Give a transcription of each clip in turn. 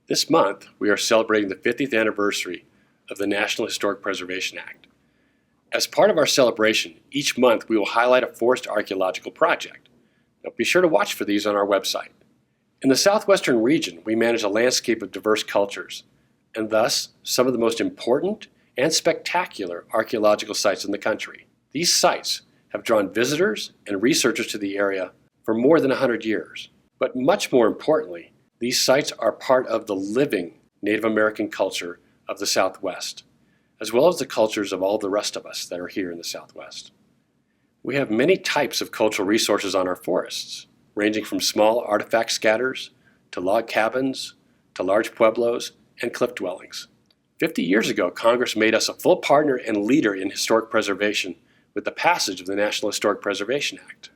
This month, we are celebrating the 50th anniversary of the National Historic Preservation Act. As part of our celebration, each month we will highlight a forest archaeological project. Now, be sure to watch for these on our website. In the southwestern region, we manage a landscape of diverse cultures, and thus some of the most important and spectacular archaeological sites in the country. These sites have drawn visitors and researchers to the area for more than 100 years. But much more importantly, these sites are part of the living Native American culture of the Southwest, as well as the cultures of all the rest of us that are here in the Southwest. We have many types of cultural resources on our forests, ranging from small artifact scatters, to log cabins, to large pueblos, and cliff dwellings. 50 years ago, Congress made us a full partner and leader in historic preservation with the passage of the National Historic Preservation Act.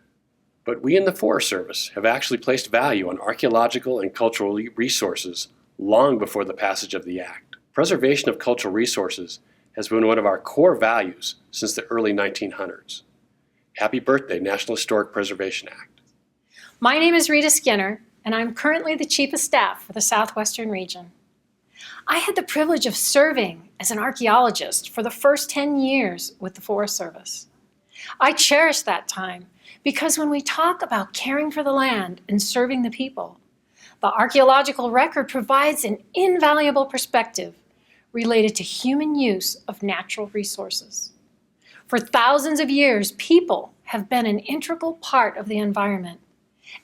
But we in the Forest Service have actually placed value on archaeological and cultural resources long before the passage of the Act. Preservation of cultural resources has been one of our core values since the early 1900s. Happy birthday, National Historic Preservation Act. My name is Rita Skinner, and I'm currently the Chief of Staff for the Southwestern region. I had the privilege of serving as an archaeologist for the first 10 years with the Forest Service. I cherish that time because when we talk about caring for the land and serving the people, the archaeological record provides an invaluable perspective related to human use of natural resources. For thousands of years, people have been an integral part of the environment.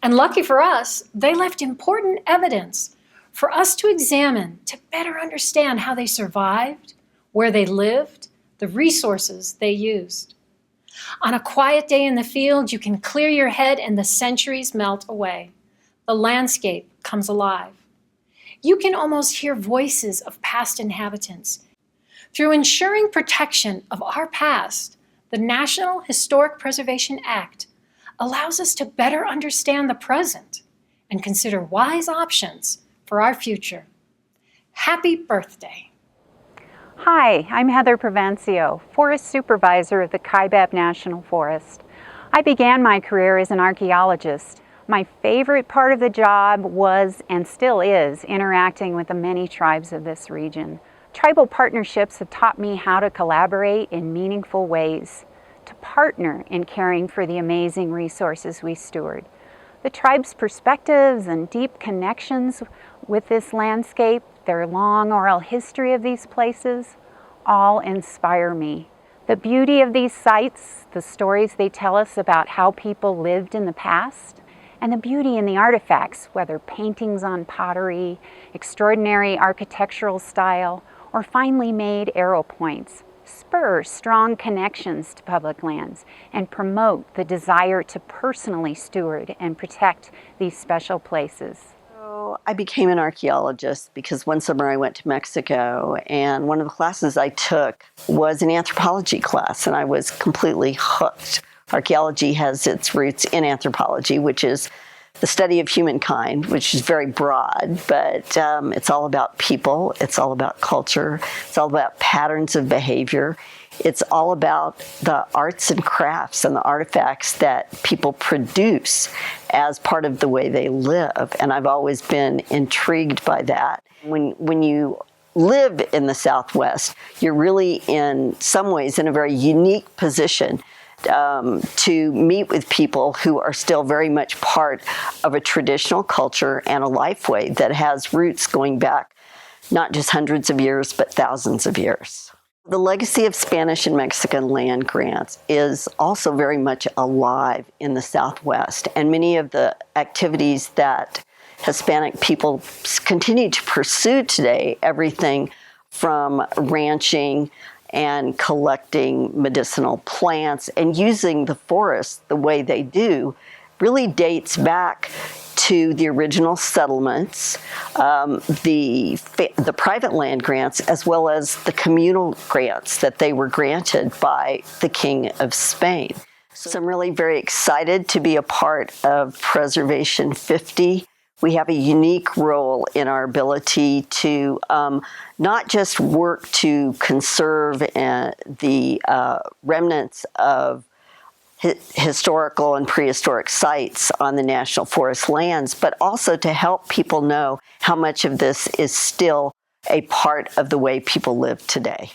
And lucky for us, they left important evidence for us to examine to better understand how they survived, where they lived, the resources they used. On a quiet day in the field, you can clear your head and the centuries melt away. The landscape comes alive. You can almost hear voices of past inhabitants. Through ensuring protection of our past, the National Historic Preservation Act allows us to better understand the present and consider wise options for our future. Happy birthday. Hi, I'm Heather Provencio, Forest Supervisor of the Kaibab National Forest. I began my career as an archaeologist. My favorite part of the job was, and still is, interacting with the many tribes of this region. Tribal partnerships have taught me how to collaborate in meaningful ways, to partner in caring for the amazing resources we steward. The tribe's perspectives and deep connections with this landscape, their long oral history of these places, all inspire me. The beauty of these sites, the stories they tell us about how people lived in the past, and the beauty in the artifacts, whether paintings on pottery, extraordinary architectural style, or finely made arrow points, spur strong connections to public lands and promote the desire to personally steward and protect these special places. So I became an archaeologist because one summer I went to Mexico, and one of the classes I took was an anthropology class, and I was completely hooked. Archaeology has its roots in anthropology, which is the study of humankind, which is very broad, but it's all about people, it's all about culture, it's all about patterns of behavior. It's all about the arts and crafts and the artifacts that people produce as part of the way they live. And I've always been intrigued by that. When you live in the Southwest, you're really in some ways in a very unique position to meet with people who are still very much part of a traditional culture and a lifeway that has roots going back not just hundreds of years, but thousands of years. The legacy of Spanish and Mexican land grants is also very much alive in the Southwest, and many of the activities that Hispanic people continue to pursue today, everything from ranching and collecting medicinal plants and using the forest the way they do, really dates back to the original settlements, the private land grants, as well as the communal grants that they were granted by the King of Spain. So I'm really very excited to be a part of Preservation 50. We have a unique role in our ability to not just work to conserve the remnants of historical and prehistoric sites on the National Forest lands, but also to help people know how much of this is still a part of the way people live today.